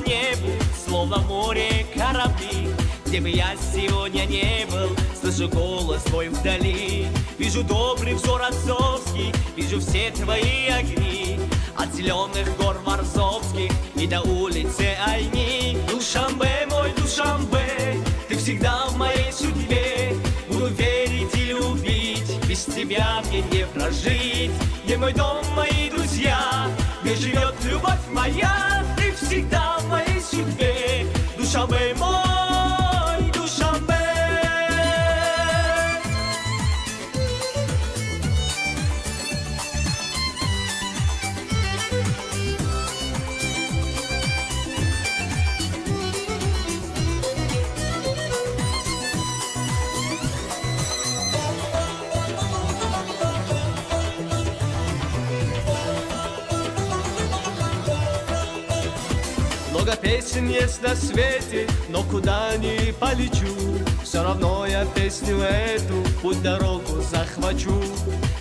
небу, словно в море корабли. Где бы я сегодня не был, слышу голос твой вдали. Вижу добрый взор отцовский, вижу все твои огни. От зеленых гор Морзовских и до улицы Айни. Душанбе, мой Душанбе, ты всегда в моей судьбе. Буду верить и любить, без тебя мне не прожить. Где мой дом, мои друзья, где живет любовь моя. Ты всегда в моей судьбе, Душанбе мой, Душанбе. Много песен есть на свете, но куда ни полечу, все равно я песню эту, путь дорогу захвачу.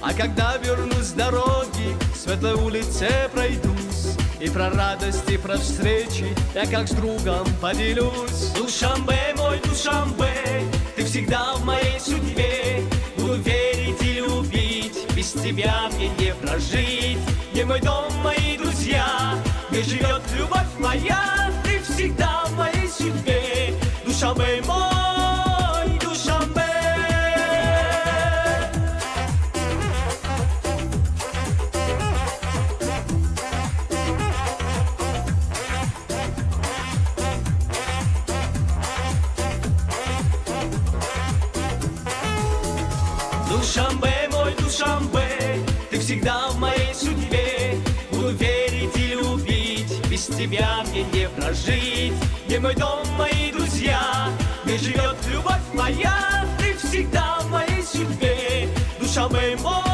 А когда вернусь с дороги, светлой улице пройдусь, и про радости, про встречи я как с другом поделюсь. Душанбе, мой Душанбе, ты всегда в моей судьбе. Буду верить и любить, без тебя мне не прожить. Где мой дом, мои друзья, где живет любовь моя. Ты всегда в моей судьбе, Душанбе мой, Душанбе. Душанбе, мой Душанбе, ты всегда в моей судьбе. Буду верить и любить, без тебя мне не прожить. Где мой дом, мои друзья, где живет любовь моя. Ты всегда в моей судьбе, Душанбе мой.